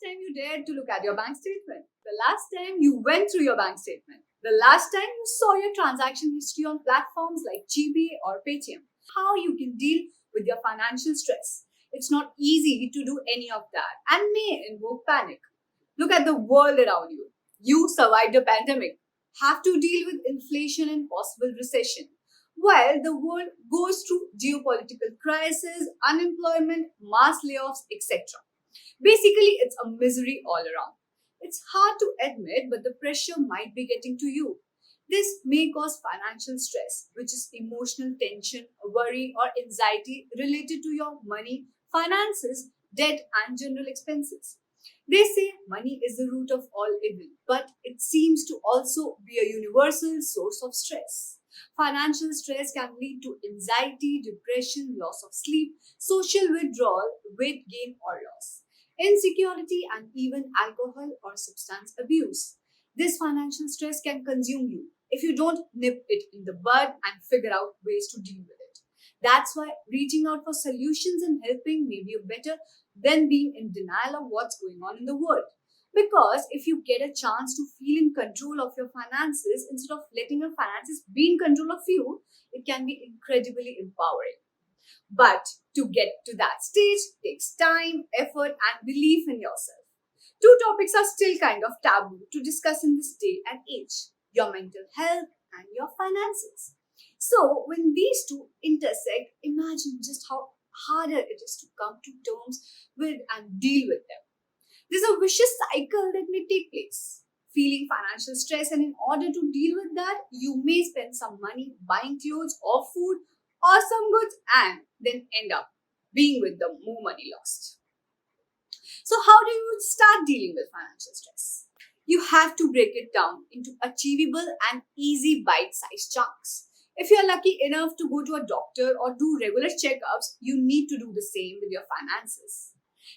time you dared to look at your bank statement? The last time you went through your bank statement? The last time you saw your transaction history on platforms like GPay or Paytm? How you can deal with your financial stress? It's not easy to do any of that and may invoke panic. Look at the world around you. You survived a pandemic, have to deal with inflation and possible recession, while the world goes through geopolitical crisis, unemployment, mass layoffs, etc. Basically, it's a misery all around. It's hard to admit, but the pressure might be getting to you. This may cause financial stress, which is emotional tension, worry, or anxiety related to your money, finances, debt, and general expenses. They say money is the root of all evil, but it seems to also be a universal source of stress. Financial stress can lead to anxiety, depression, loss of sleep, social withdrawal, weight gain or loss, insecurity, and even alcohol or substance abuse. This financial stress can consume you if you don't nip it in the bud and figure out ways to deal with it. That's why reaching out for solutions and helping may be better than being in denial of what's going on in the world. Because if you get a chance to feel in control of your finances instead of letting your finances be in control of you, it can be incredibly empowering. But to get to that stage takes time, effort, and belief in yourself. Two topics are still kind of taboo to discuss in this day and age: your mental health and your finances. So, when these two intersect, imagine just how harder it is to come to terms with and deal with them. There's a vicious cycle that may take place. Feeling financial stress, and in order to deal with that, you may spend some money buying clothes or food or some goods and then end up being with the more money lost. So, how do you start dealing with financial stress? You have to break it down into achievable and easy bite sized chunks. If you're lucky enough to go to a doctor or do regular checkups, you need to do the same with your finances.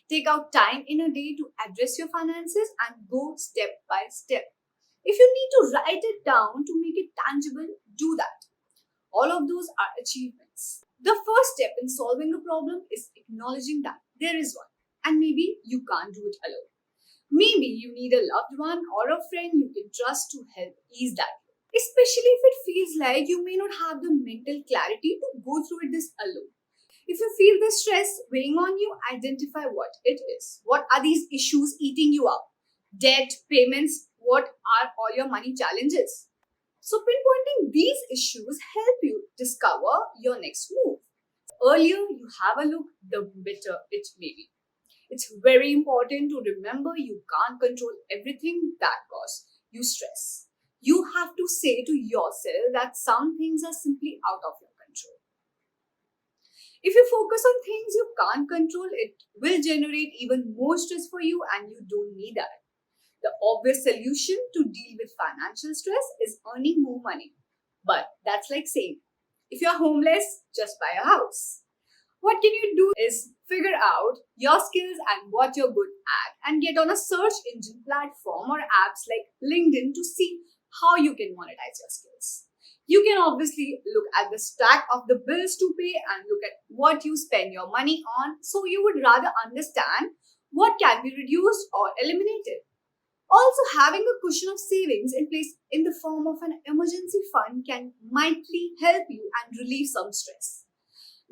Take out time in a day to address your finances and go step by step. If you need to write it down to make it tangible, do that. All of those are achievements. The first step in solving a problem is acknowledging that there is one, and maybe you can't do it alone. Maybe you need a loved one or a friend you can trust to help ease that load, especially if it feels like you may not have the mental clarity to go through it this alone. If you feel the stress weighing on you, identify what it is. What are these issues eating you up? Debt, payments, what are all your money challenges? So pinpointing these issues help you discover your next move. The earlier you have a look, the better it may be. It's very important to remember you can't control everything that causes you stress. You have to say to yourself that some things are simply out of your control. If you focus on things you can't control, it will generate even more stress for you and you don't need that. The obvious solution to deal with financial stress is earning more money. But that's like saying, if you're homeless, just buy a house. What can you do is figure out your skills and what you're good at and get on a search engine platform or apps like LinkedIn to see how you can monetize your skills. You can obviously look at the stack of the bills to pay and look at what you spend your money on, so you would rather understand what can be reduced or eliminated. Also, having a cushion of savings in place in the form of an emergency fund can mightily help you and relieve some stress.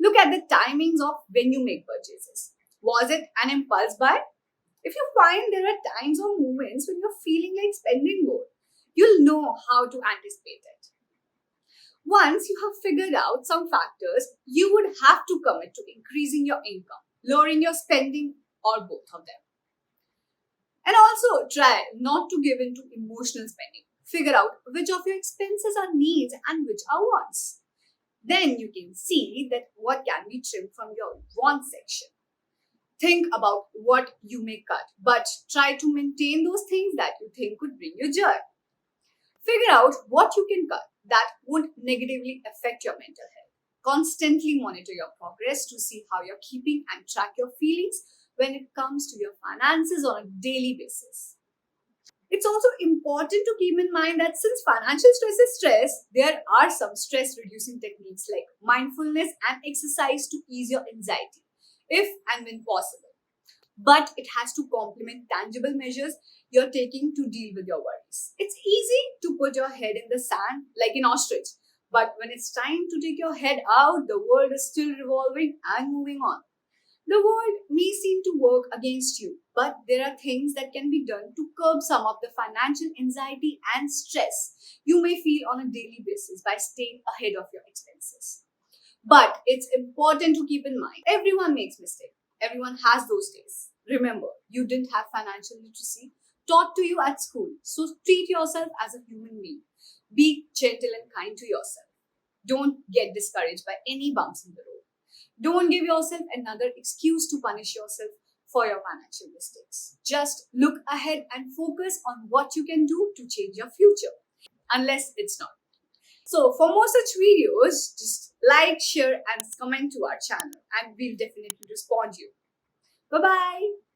Look at the timings of when you make purchases. Was it an impulse buy? If you find there are times or moments when you're feeling like spending more, you'll know how to anticipate it. Once you have figured out some factors, you would have to commit to increasing your income, lowering your spending, or both of them. And also try not to give in to emotional spending. Figure out which of your expenses are needs and which are wants. Then you can see that what can be trimmed from your want section. Think about what you may cut, but try to maintain those things that you think could bring you joy. Figure out what you can cut that won't negatively affect your mental health. Constantly monitor your progress to see how you're keeping and track your feelings when it comes to your finances on a daily basis. It's also important to keep in mind that since financial stress is stress, there are some stress reducing techniques like mindfulness and exercise to ease your anxiety, if and when possible. but it has to complement tangible measures you're taking to deal with your worries. It's easy to put your head in the sand like an ostrich, but when it's time to take your head out, the world is still revolving and moving on. The world may seem to work against you, but there are things that can be done to curb some of the financial anxiety and stress you may feel on a daily basis by staying ahead of your expenses. But it's important to keep in mind everyone makes mistakes. Everyone has those days. Remember, you didn't have financial literacy taught to you at school, so treat yourself as a human being. Be gentle and kind to yourself. Don't get discouraged by any bumps in the road. Don't give yourself another excuse to punish yourself for your financial mistakes. Just look ahead and focus on what you can do to change your future, unless it's not. So, for more such videos, just like, share, and comment to our channel, and we'll definitely respond to you. Bye bye.